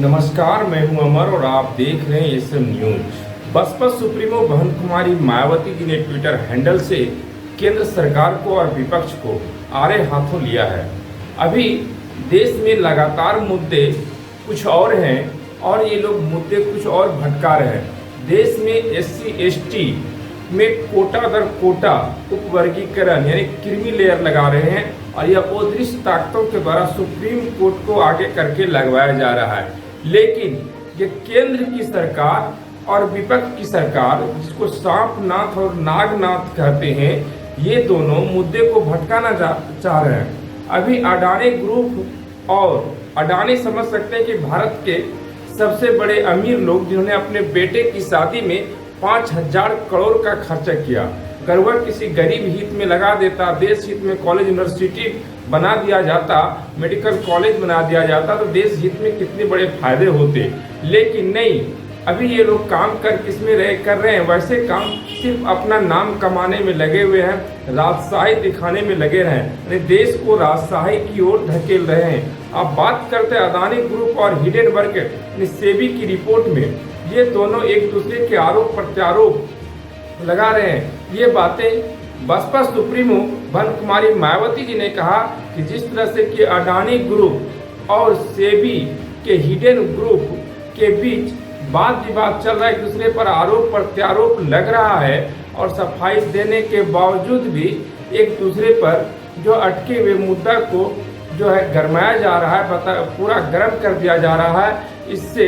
नमस्कार, मैं हूं अमर और आप देख रहे हैं एसएम न्यूज। बसपा सुप्रीमो बहन कुमारी मायावती जी ने ट्विटर हैंडल से केंद्र सरकार को और विपक्ष को आड़े हाथों लिया है। अभी देश में लगातार मुद्दे कुछ और हैं और ये लोग मुद्दे कुछ और भटका रहे हैं। देश में SC/ST में कोटा दर कोटा उपवर्गीकरण यानी क्रीमी लेयर लगा रहे हैं और यह अदृश्य ताकतों के द्वारा सुप्रीम कोर्ट को आगे करके लगवाया जा रहा है। लेकिन ये केंद्र की सरकार और विपक्ष की सरकार, जिसको सांपनाथ और नागनाथ कहते हैं, ये दोनों मुद्दे को भटकाना चाह रहे हैं। अभी अडानी ग्रुप और अडानी समझ सकते हैं कि भारत के सबसे बड़े अमीर लोग, जिन्होंने अपने बेटे की शादी में 5,000 करोड़ का खर्चा किया। अगर वह किसी गरीब हित में लगा देता, देश हित में कॉलेज यूनिवर्सिटी बना दिया जाता, मेडिकल कॉलेज बना दिया जाता, तो देश हित में कितने बड़े फायदे होते। लेकिन नहीं, अभी ये लोग काम कर रहे हैं, वैसे काम सिर्फ अपना नाम कमाने में लगे हुए हैं, राजशाही दिखाने में लगे रहे, देश को राजशाही की ओर धकेल रहे हैं। अब बात करते हैं अडानी ग्रुप और हिडेनबर्ग सेबी की रिपोर्ट में। ये दोनों एक दूसरे के आरोप प्रत्यारोप लगा रहे हैं। ये बातें बसपा सुप्रीमो बहन कुमारी मायावती जी ने कहा कि जिस तरह से कि अडानी ग्रुप और सेबी के हिडन ग्रुप के बीच वाद विवाद चल रहा है, एक दूसरे पर आरोप प्रत्यारोप लग रहा है और सफाई देने के बावजूद भी एक दूसरे पर जो अटके हुए मुद्दा को जो है गरमाया जा रहा है, पूरा गर्म कर दिया जा रहा है। इससे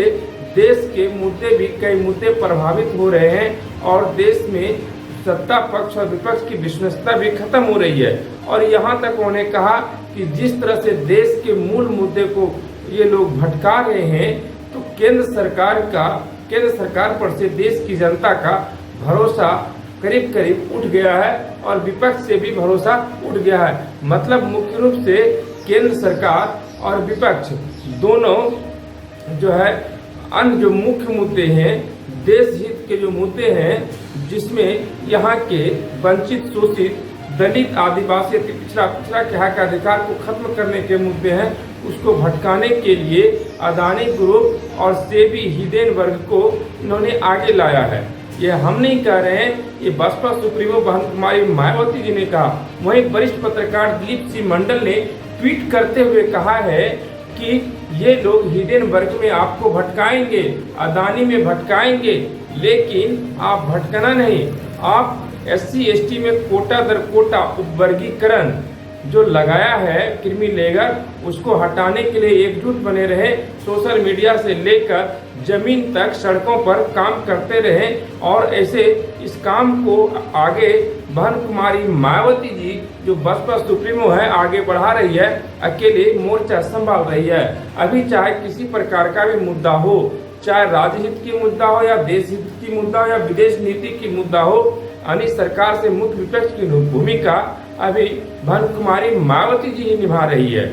देश के मुद्दे भी, कई मुद्दे प्रभावित हो रहे हैं और देश में सत्ता पक्ष और विपक्ष की विश्वसनीयता भी खत्म हो रही है। और यहाँ तक उन्होंने कहा कि जिस तरह से देश के मूल मुद्दे को ये लोग भटका रहे हैं, तो केंद्र सरकार पर से देश की जनता का भरोसा करीब करीब उठ गया है और विपक्ष से भी भरोसा उठ गया है। मतलब मुख्य रूप से केंद्र सरकार और विपक्ष दोनों जो है अन्य जो मुख्य मुद्दे हैं, देश हित के जो मुद्दे हैं, जिसमें यहाँ के वंचित, शोषित, दलित, आदिवासी, पिछड़ा के हक अधिकार को खत्म करने के मुद्दे हैं, उसको भटकाने के लिए अडानी ग्रुप और सेबी हिडेनबर्ग को इन्होंने आगे लाया है। ये हम नहीं कह रहे हैं, ये बसपा सुप्रीमो बहन कुमारी मायावती जी ने कहा। वहीं वरिष्ठ पत्रकार दिलीप सिंह मंडल ने ट्वीट करते हुए कहा है कि ये लोग हिडेनबर्ग में आपको भटकाएंगे, अडानी में भटकाएंगे, लेकिन आप भटकना नहीं, आप SC/ST में कोटा दर कोटा उपवर्गीकरण जो लगाया है क्रीमी लेयर, उसको हटाने के लिए एकजुट बने रहे, सोशल मीडिया से लेकर जमीन तक सड़कों पर काम करते रहे और ऐसे इस काम को आगे बहन कुमारी मायावती जी जो बसपा सुप्रीमो है आगे बढ़ा रही है, अकेले मोर्चा संभाल रही है। अभी चाहे किसी प्रकार का भी मुद्दा हो, चाहे राज्य हित की मुद्दा हो या देश हित की मुद्दा हो या विदेश नीति की मुद्दा हो, यानी सरकार से मुख्य विपक्ष की भूमिका अभी बहन कुमारी मायावती जी ही निभा रही है।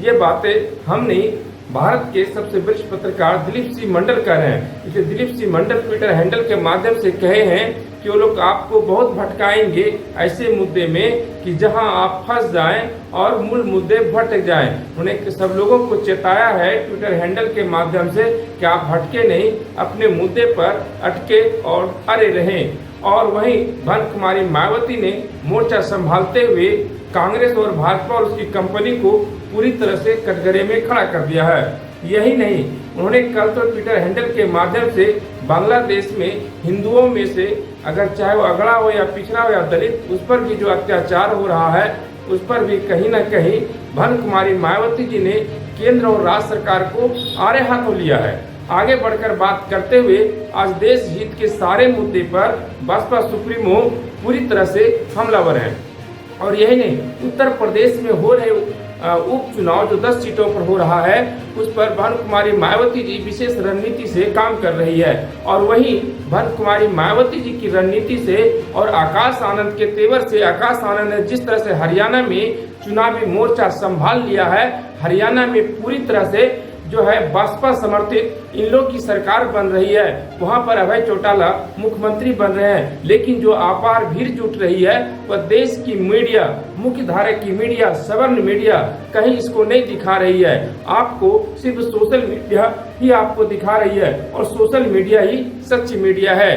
ये बातें हम नहीं, भारत के सबसे वरिष्ठ पत्रकार दिलीप सिंह मंडल कह रहे हैं। इसे दिलीप सिंह मंडल ट्विटर हैंडल के माध्यम से कहे हैं कि वो लोग आपको बहुत भटकाएंगे ऐसे मुद्दे में कि जहां आप फंस जाएं और मूल मुद्दे भटक जाएं। उन्हें सब लोगों को चेताया है ट्विटर हैंडल के माध्यम से कि आप भटके नहीं, अपने मुद्दे पर अटके और अड़े रहें। और वहीं बहन कुमारी मायावती ने मोर्चा संभालते हुए कांग्रेस और भाजपा और उसकी कंपनी को पूरी तरह से कटघरे में खड़ा कर दिया है। यही नहीं, उन्होंने कल तो ट्विटर हैंडल के माध्यम से बांग्लादेश में हिंदुओं में से अगर चाहे वो अगड़ा हो या पिछड़ा हो या दलित, उस पर भी जो अत्याचार हो रहा है, उस पर भी कहीं न कहीं बहन कुमारी मायावती जी ने केंद्र और राज्य सरकार को आड़े हाथों लिया है। आगे बढ़कर बात करते हुए आज देश हित के सारे मुद्दे पर बसपा सुप्रीमो पूरी तरह से हमलावर है। और यही नहीं, उत्तर प्रदेश में हो रहे उपचुनाव जो 10 सीटों पर हो रहा है, उस पर बहन कुमारी मायावती जी विशेष रणनीति से काम कर रही है। और वहीं बहन कुमारी मायावती जी की रणनीति से और आकाश आनंद के तेवर से, आकाश आनंद ने जिस तरह से हरियाणा में चुनावी मोर्चा संभाल लिया है, हरियाणा में पूरी तरह से जो है बसपा समर्थित इन लोग की सरकार बन रही है, वहां पर अभय चौटाला मुख्यमंत्री बन रहे हैं, लेकिन जो अपार भीड़ जुट रही है वह देश की मीडिया, मुख्य धारा की मीडिया, सवर्ण मीडिया कहीं इसको नहीं दिखा रही है। आपको सिर्फ सोशल मीडिया ही आपको दिखा रही है और सोशल मीडिया ही सच्ची मीडिया है।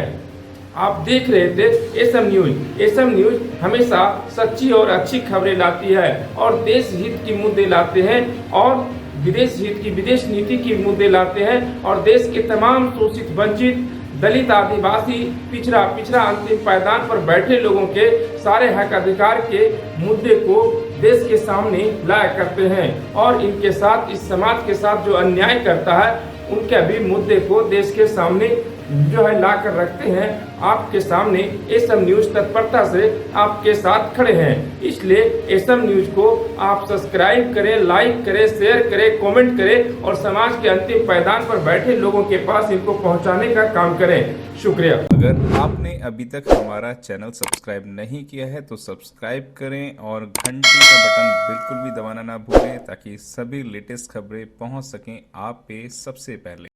आप देख रहे थे एसएम न्यूज। एसएम न्यूज हमेशा सच्ची और अच्छी खबरें लाती है और देश हित की मुद्दे लाते हैं और विदेश हित की, विदेश नीति की मुद्दे लाते हैं और देश के तमाम शोषित, वंचित, दलित, आदिवासी, पिछड़ा अंतिम पायदान पर बैठे लोगों के सारे हक अधिकार के मुद्दे को देश के सामने लाया करते हैं और इनके साथ, इस समाज के साथ जो अन्याय करता है उनके भी मुद्दे को देश के सामने जो है ला कर रखते हैं। आपके सामने एसएम न्यूज तत्परता से आपके साथ खड़े हैं, इसलिए एसएम न्यूज को आप सब्सक्राइब करें, लाइक करें, शेयर करें, कमेंट करें और समाज के अंतिम पायदान पर बैठे लोगों के पास इनको पहुंचाने का काम करें। शुक्रिया। अगर आपने अभी तक हमारा चैनल सब्सक्राइब नहीं किया है तो सब्सक्राइब करें और घंटी का बटन बिल्कुल भी दबाना ना भूलें ताकि सभी लेटेस्ट खबरें पहुंच सकें आप पे सबसे पहले।